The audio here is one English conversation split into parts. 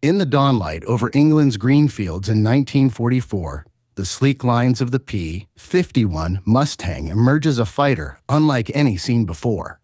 In the dawnlight over England's green fields in 1944, the sleek lines of the P-51 Mustang emerge as a fighter unlike any seen before.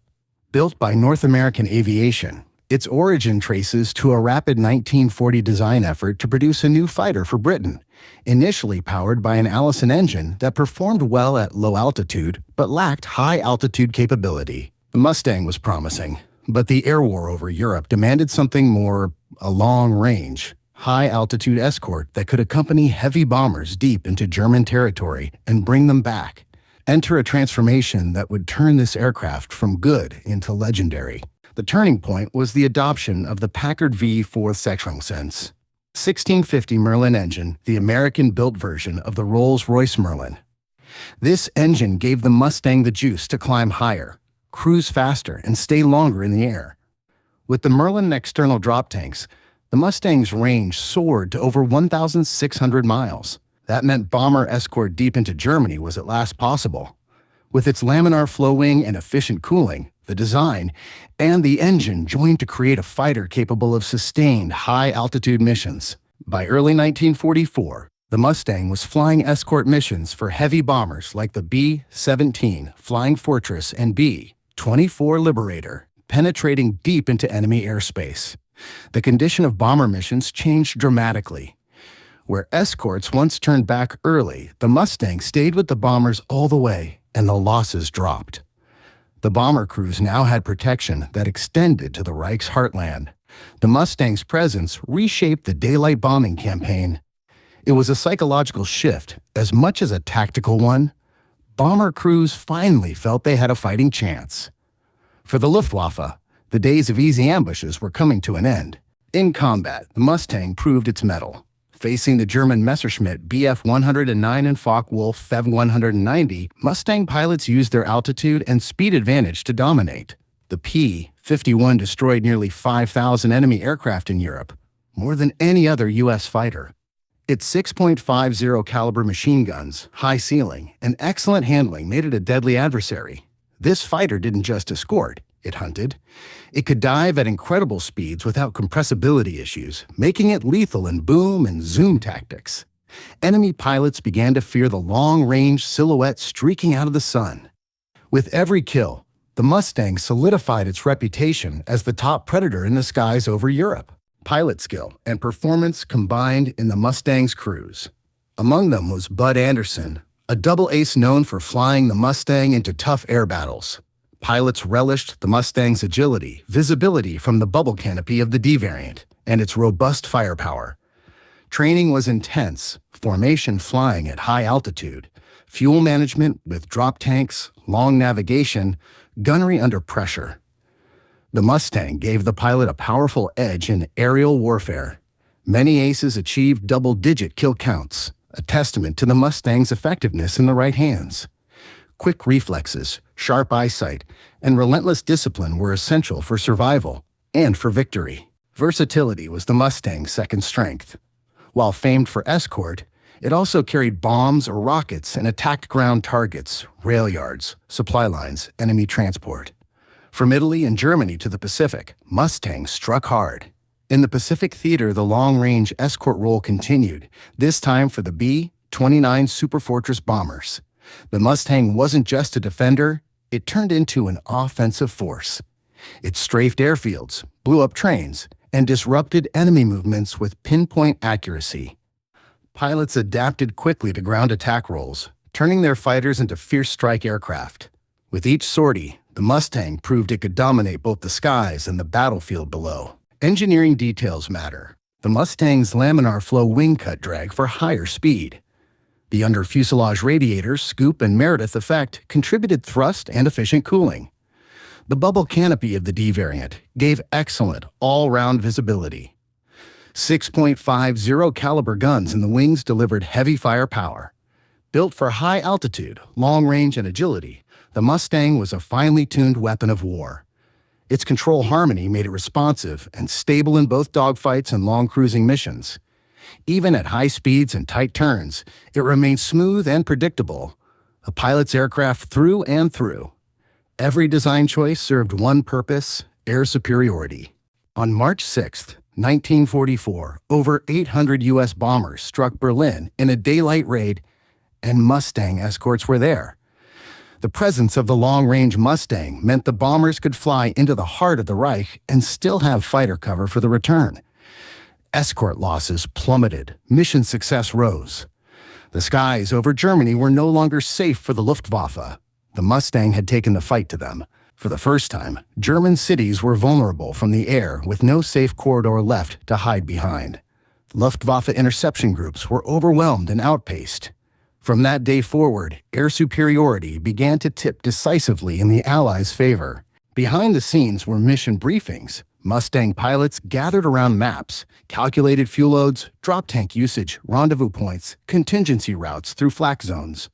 Built by North American Aviation, its origin traces to a rapid 1940 design effort to produce a new fighter for Britain, initially powered by an Allison engine that performed well at low altitude but lacked high-altitude capability. The Mustang was promising, but the air war over Europe demanded something more a long-range, high-altitude escort that could accompany heavy bombers deep into German territory and bring them back. Enter a transformation that would turn this aircraft from good into legendary. The turning point was the adoption of the Packard V4 Seksjonsens 1650 Merlin engine, the American-built version of the Rolls-Royce Merlin. This engine gave the Mustang the juice to climb higher, cruise faster, and stay longer in the air. With the Merlin external drop tanks, the Mustang's range soared to over 1,600 miles. That meant bomber escort deep into Germany was at last possible. With its laminar flow wing and efficient cooling, the design and the engine joined to create a fighter capable of sustained high-altitude missions. By early 1944, the Mustang was flying escort missions for heavy bombers like the B-17 Flying Fortress and B-24 Liberator, penetrating deep into enemy airspace. The condition of bomber missions changed dramatically. Where escorts once turned back early, the Mustang stayed with the bombers all the way, and the losses dropped. The bomber crews now had protection that extended to the Reich's heartland. The Mustang's presence reshaped the daylight bombing campaign. It was a psychological shift as much as a tactical one. Bomber crews finally felt they had a fighting chance. For the Luftwaffe, the days of easy ambushes were coming to an end. In combat, the Mustang proved its mettle. Facing the German Messerschmitt Bf 109 and Focke-Wulf Fev 190, Mustang pilots used their altitude and speed advantage to dominate. The P-51 destroyed nearly 5,000 enemy aircraft in Europe, more than any other U.S. fighter. Its 6.50 caliber machine guns, high ceiling, and excellent handling made it a deadly adversary. This fighter didn't just escort, it hunted. It could dive at incredible speeds without compressibility issues, making it lethal in boom and zoom tactics. Enemy pilots began to fear the long-range silhouette streaking out of the sun. With every kill, the Mustang solidified its reputation as the top predator in the skies over Europe. Pilot skill and performance combined in the Mustang's crews. Among them was Bud Anderson, a double ace known for flying the Mustang into tough air battles. Pilots relished the Mustang's agility, visibility from the bubble canopy of the D variant, and its robust firepower. Training was intense, formation flying at high altitude, fuel management with drop tanks, long navigation, gunnery under pressure. The Mustang gave the pilot a powerful edge in aerial warfare. Many aces achieved double-digit kill counts, a testament to the Mustang's effectiveness in the right hands. Quick reflexes, sharp eyesight, and relentless discipline were essential for survival and for victory. Versatility was the Mustang's second strength. While famed for escort, it also carried bombs or rockets and attacked ground targets, rail yards, supply lines, enemy transport. From Italy and Germany to the Pacific, Mustang struck hard. In the Pacific theater, the long-range escort role continued, this time for the B-29 Superfortress bombers. The Mustang wasn't just a defender, it turned into an offensive force. It strafed airfields, blew up trains, and disrupted enemy movements with pinpoint accuracy. Pilots adapted quickly to ground attack roles, turning their fighters into fierce strike aircraft. With each sortie, the Mustang proved it could dominate both the skies and the battlefield below. Engineering details matter. The Mustang's laminar flow wing cut drag for higher speed. The under-fuselage radiators, scoop and Meredith effect contributed thrust and efficient cooling. The bubble canopy of the D variant gave excellent all-round visibility. 6.50 caliber guns in the wings delivered heavy firepower. Built for high altitude, long range, and agility, the Mustang was a finely tuned weapon of war. Its control harmony made it responsive and stable in both dogfights and long cruising missions. Even at high speeds and tight turns, it remained smooth and predictable, a pilot's aircraft through and through. Every design choice served one purpose: air superiority. On March 6, 1944, over 800 U.S. bombers struck Berlin in a daylight raid, and Mustang escorts were there. The presence of the long-range Mustang meant the bombers could fly into the heart of the Reich and still have fighter cover for the return. Escort losses plummeted, mission success rose. The skies over Germany were no longer safe for the Luftwaffe. The Mustang had taken the fight to them. For the first time, German cities were vulnerable from the air with no safe corridor left to hide behind. Luftwaffe interception groups were overwhelmed and outpaced. From that day forward, air superiority began to tip decisively in the Allies' favor. Behind the scenes were mission briefings. Mustang pilots gathered around maps, calculated fuel loads, drop tank usage, rendezvous points, contingency routes through flak zones.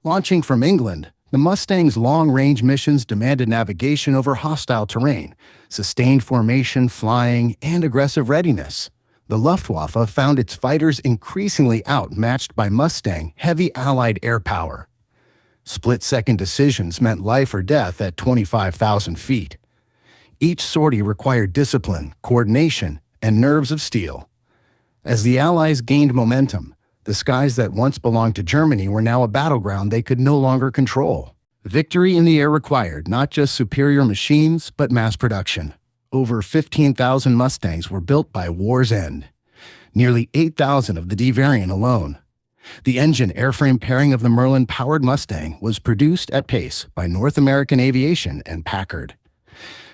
Launching from England, the Mustang's long-range missions demanded navigation over hostile terrain, sustained formation, flying, and aggressive readiness. The Luftwaffe found its fighters increasingly outmatched by Mustang heavy Allied air power. Split-second decisions meant life or death at 25,000 feet. Each sortie required discipline, coordination, and nerves of steel. As the Allies gained momentum, the skies that once belonged to Germany were now a battleground they could no longer control. Victory in the air required not just superior machines, but mass production. Over 15,000 Mustangs were built by war's end. Nearly 8,000 of the D variant alone. The engine-airframe pairing of the Merlin-powered Mustang was produced at pace by North American Aviation and Packard.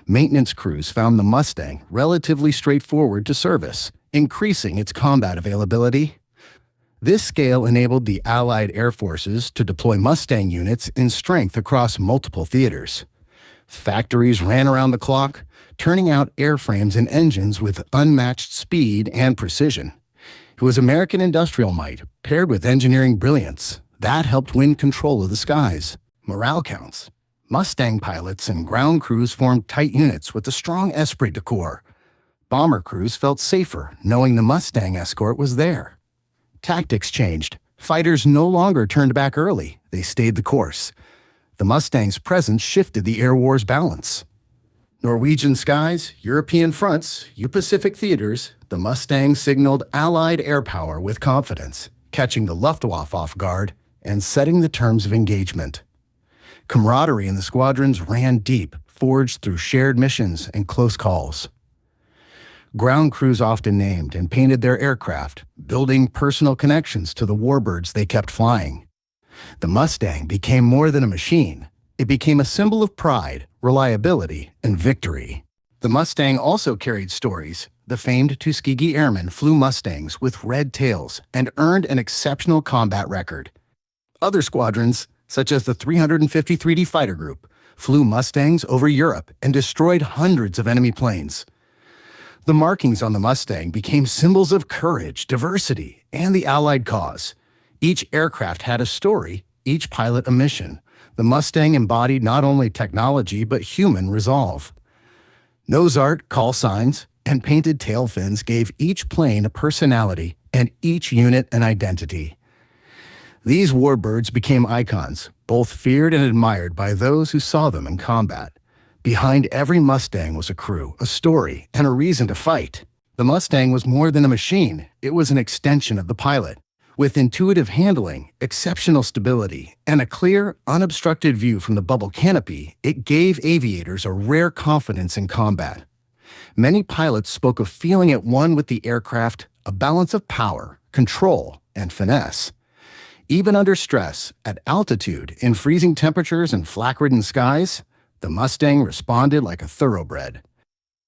Maintenance crews found the Mustang relatively straightforward to service, increasing its combat availability. This scale enabled the Allied air forces to deploy Mustang units in strength across multiple theaters. Factories ran around the clock, turning out airframes and engines with unmatched speed and precision. It was American industrial might, paired with engineering brilliance, that helped win control of the skies. Morale counts. Mustang pilots and ground crews formed tight units with a strong esprit de corps. Bomber crews felt safer knowing the Mustang escort was there. Tactics changed. Fighters no longer turned back early. They stayed the course. The Mustang's presence shifted the air war's balance. Norwegian skies, European fronts, U-Pacific theaters, the Mustang signaled Allied air power with confidence, catching the Luftwaffe off guard and setting the terms of engagement. Camaraderie in the squadrons ran deep, forged through shared missions and close calls. Ground crews often named and painted their aircraft, building personal connections to the warbirds they kept flying. The Mustang became more than a machine. It became a symbol of pride, reliability, and victory. The Mustang also carried stories. The famed Tuskegee Airmen flew Mustangs with red tails and earned an exceptional combat record. Other squadrons, such as the 353d Fighter Group, flew Mustangs over Europe and destroyed hundreds of enemy planes. The markings on the Mustang became symbols of courage, diversity, and the Allied cause. Each aircraft had a story, each pilot a mission. The Mustang embodied not only technology but human resolve. Nose art, call signs, and painted tail fins gave each plane a personality and each unit an identity. These warbirds became icons, both feared and admired by those who saw them in combat. Behind every Mustang was a crew, a story, and a reason to fight. The Mustang was more than a machine, it was an extension of the pilot. With intuitive handling, exceptional stability, and a clear, unobstructed view from the bubble canopy, it gave aviators a rare confidence in combat. Many pilots spoke of feeling at one with the aircraft, a balance of power, control, and finesse. Even under stress, at altitude, in freezing temperatures and flak-ridden skies, the Mustang responded like a thoroughbred.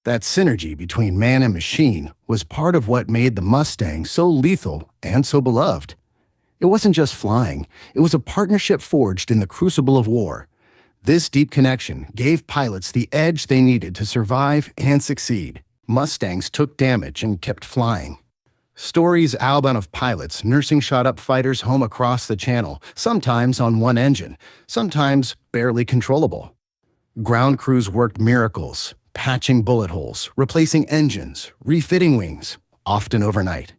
That synergy between man and machine was part of what made the Mustang so lethal and so beloved. It wasn't just flying, it was a partnership forged in the crucible of war. This deep connection gave pilots the edge they needed to survive and succeed. Mustangs took damage and kept flying. Stories abound of pilots nursing shot-up fighters home across the channel, sometimes on one engine, sometimes barely controllable. Ground crews worked miracles, patching bullet holes, replacing engines, refitting wings, often overnight.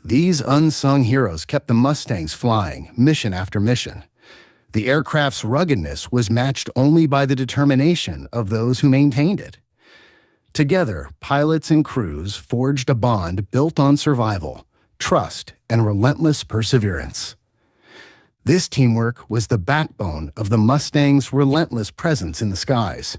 These unsung heroes kept the Mustangs flying, mission after mission. The aircraft's ruggedness was matched only by the determination of those who maintained it. Together, pilots and crews forged a bond built on survival, trust, and relentless perseverance. This teamwork was the backbone of the Mustang's relentless presence in the skies.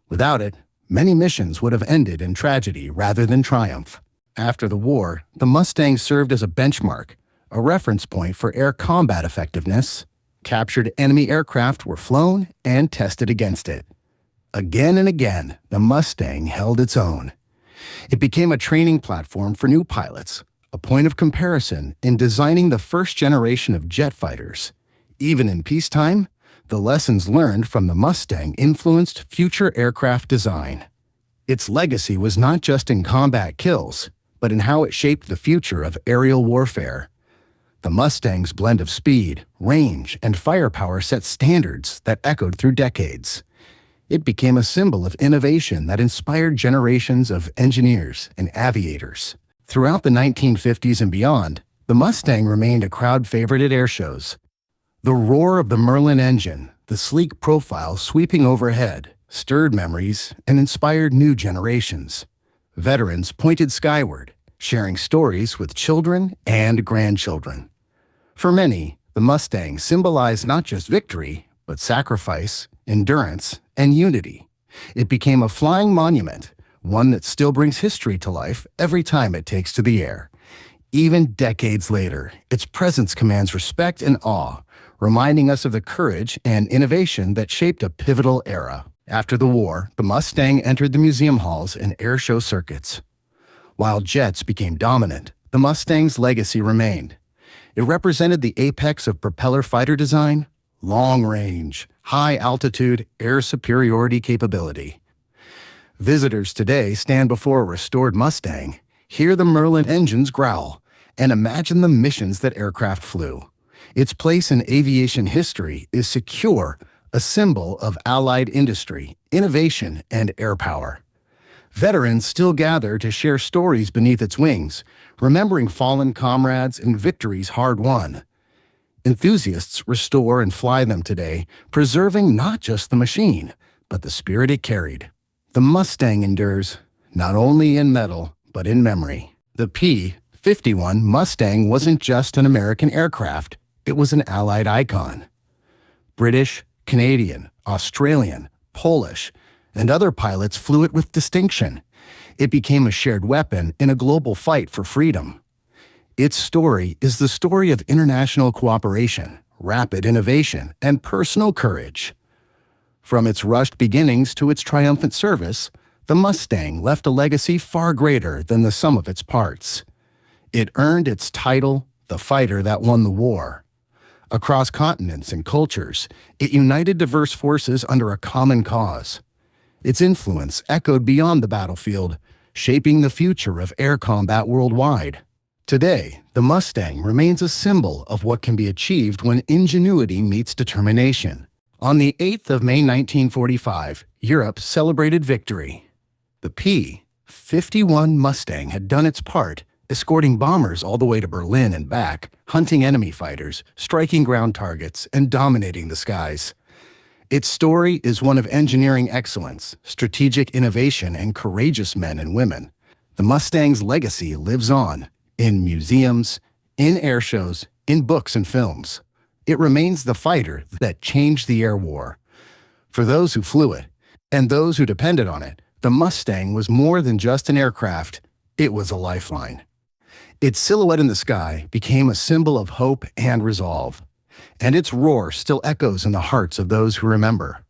Without it, many missions would have ended in tragedy rather than triumph. After the war, the Mustang served as a benchmark, a reference point for air combat effectiveness. Captured enemy aircraft were flown and tested against it. Again and again, the Mustang held its own. It became a training platform for new pilots, a point of comparison in designing the first generation of jet fighters. Even in peacetime, the lessons learned from the Mustang influenced future aircraft design. Its legacy was not just in combat kills, but in how it shaped the future of aerial warfare. The Mustang's blend of speed, range, and firepower set standards that echoed through decades. It became a symbol of innovation that inspired generations of engineers and aviators. Throughout the 1950s and beyond, the Mustang remained a crowd favorite at air shows. The roar of the Merlin engine, the sleek profile sweeping overhead, stirred memories and inspired new generations. Veterans pointed skyward, sharing stories with children and grandchildren. For many, the Mustang symbolized not just victory, but sacrifice, endurance, and unity. It became a flying monument, one that still brings history to life every time it takes to the air. Even decades later, its presence commands respect and awe, reminding us of the courage and innovation that shaped a pivotal era. After the war, the Mustang entered the museum halls and air show circuits. While jets became dominant, the Mustang's legacy remained. It represented the apex of propeller fighter design, long-range, high-altitude air superiority capability. Visitors today stand before a restored Mustang, hear the Merlin engines growl, and imagine the missions that aircraft flew. Its place in aviation history is secure, a symbol of allied industry, innovation, and air power. Veterans still gather to share stories beneath its wings, remembering fallen comrades and victories hard won. Enthusiasts restore and fly them today, preserving not just the machine, but the spirit it carried. The Mustang endures, not only in metal, but in memory. The P-51 Mustang wasn't just an American aircraft, it was an Allied icon. British, Canadian, Australian, Polish, and other pilots flew it with distinction. It became a shared weapon in a global fight for freedom. Its story is the story of international cooperation, rapid innovation, and personal courage. From its rushed beginnings to its triumphant service, the Mustang left a legacy far greater than the sum of its parts. It earned its title, the fighter that won the war. Across continents and cultures, it united diverse forces under a common cause. Its influence echoed beyond the battlefield, shaping the future of air combat worldwide. Today, the Mustang remains a symbol of what can be achieved when ingenuity meets determination. On the 8th of May 1945, Europe celebrated victory. The P-51 Mustang had done its part, escorting bombers all the way to Berlin and back, hunting enemy fighters, striking ground targets, and dominating the skies. Its story is one of engineering excellence, strategic innovation, and courageous men and women. The Mustang's legacy lives on, in museums, in air shows, in books and films. It remains the fighter that changed the air war. For those who flew it, and those who depended on it, the Mustang was more than just an aircraft, it was a lifeline. Its silhouette in the sky became a symbol of hope and resolve, and its roar still echoes in the hearts of those who remember.